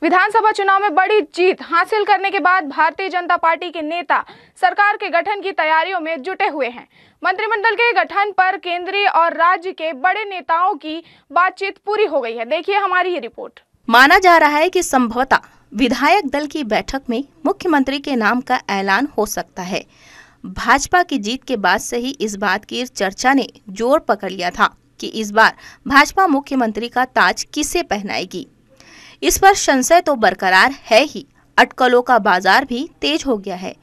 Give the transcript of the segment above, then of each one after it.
विधानसभा चुनाव में बड़ी जीत हासिल करने के बाद भारतीय जनता पार्टी के नेता सरकार के गठन की तैयारियों में जुटे हुए हैं। मंत्रिमंडल के गठन पर केंद्रीय और राज्य के बड़े नेताओं की बातचीत पूरी हो गई है। देखिए हमारी ये रिपोर्ट। माना जा रहा है कि संभवतः विधायक दल की बैठक में मुख्यमंत्री के नाम का ऐलान हो सकता है। भाजपा की जीत के बाद से ही इस बात की चर्चा ने जोर पकड़ लिया था कि इस बार भाजपा मुख्यमंत्री का ताज किसे पहनाएगी। इस पर संशय तो बरकरार है ही, अटकलों का बाजार भी तेज हो गया है।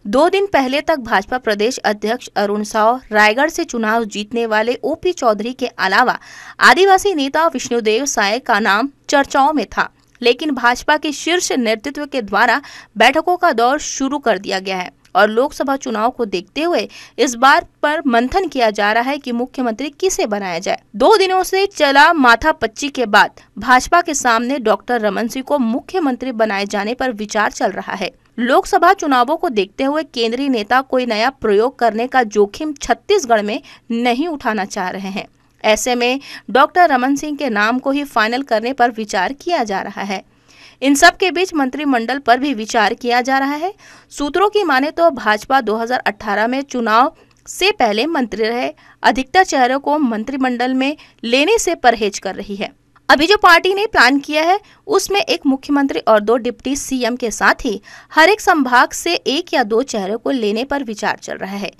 2 दिन पहले तक भाजपा प्रदेश अध्यक्ष अरुण साव, रायगढ़ से चुनाव जीतने वाले ओपी चौधरी के अलावा आदिवासी नेता विष्णुदेव साय का नाम चर्चाओं में था, लेकिन भाजपा के शीर्ष नेतृत्व के द्वारा बैठकों का दौर शुरू कर दिया गया है और लोकसभा चुनाव को देखते हुए इस बात पर मंथन किया जा रहा है कि मुख्यमंत्री किसे बनाया जाए। 2 दिनों से चला माथापच्ची के बाद भाजपा के सामने डॉक्टर रमन सिंह को मुख्यमंत्री बनाए जाने पर विचार चल रहा है। लोकसभा चुनावों को देखते हुए केंद्रीय नेता कोई नया प्रयोग करने का जोखिम छत्तीसगढ़ में नहीं उठाना चाह रहे हैं। ऐसे में डॉक्टर रमन सिंह के नाम को ही फाइनल करने पर विचार किया जा रहा है। इन सब के बीच मंत्रिमंडल पर भी विचार किया जा रहा है। सूत्रों की माने तो भाजपा 2018 में चुनाव से पहले मंत्री रहे अधिकतर चेहरों को मंत्रिमंडल में लेने से परहेज कर रही है। अभी जो पार्टी ने प्लान किया है उसमें एक मुख्यमंत्री और 2 डिप्टी सीएम के साथ ही हर एक संभाग से 1 या 2 चेहरों को लेने पर विचार चल रहा है।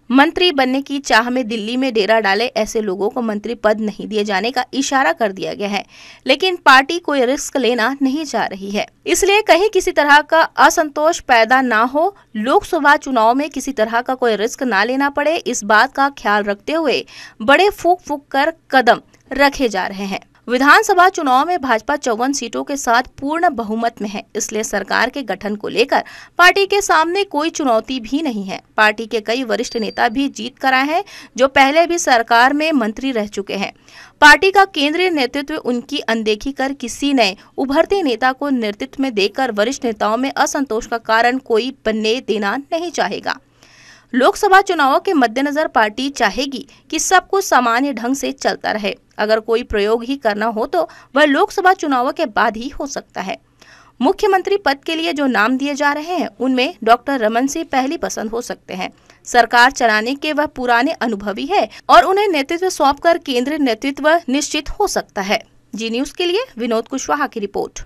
मंत्री बनने की चाह में दिल्ली में डेरा डाले ऐसे लोगों को मंत्री पद नहीं दिए जाने का इशारा कर दिया गया है, लेकिन पार्टी कोई रिस्क लेना नहीं चाह रही है। इसलिए कहीं किसी तरह का असंतोष पैदा ना हो, लोकसभा चुनाव में किसी तरह का कोई रिस्क ना लेना पड़े, इस बात का ख्याल रखते हुए बड़े फूंक फूंक कर कदम रखे जा रहे हैं। विधानसभा चुनाव में भाजपा 54 सीटों के साथ पूर्ण बहुमत में है, इसलिए सरकार के गठन को लेकर पार्टी के सामने कोई चुनौती भी नहीं है। पार्टी के कई वरिष्ठ नेता भी जीत कर आए हैं, जो पहले भी सरकार में मंत्री रह चुके हैं। पार्टी का केंद्रीय नेतृत्व उनकी अनदेखी कर किसी नए उभरते नेता को नेतृत्व में देकर वरिष्ठ नेताओं में असंतोष का कारण कोई बनने देना नहीं चाहेगा। लोकसभा चुनावों के मद्देनजर पार्टी चाहेगी कि सब कुछ सामान्य ढंग से चलता रहे। अगर कोई प्रयोग ही करना हो तो वह लोकसभा चुनावों के बाद ही हो सकता है। मुख्यमंत्री पद के लिए जो नाम दिए जा रहे हैं उनमें डॉक्टर रमन सिंह पहली पसंद हो सकते हैं। सरकार चलाने के वह पुराने अनुभवी है और उन्हें नेतृत्व सौंपकर केंद्रीय नेतृत्व निश्चित हो सकता है। जी न्यूज़ के लिए विनोद कुशवाहा की रिपोर्ट।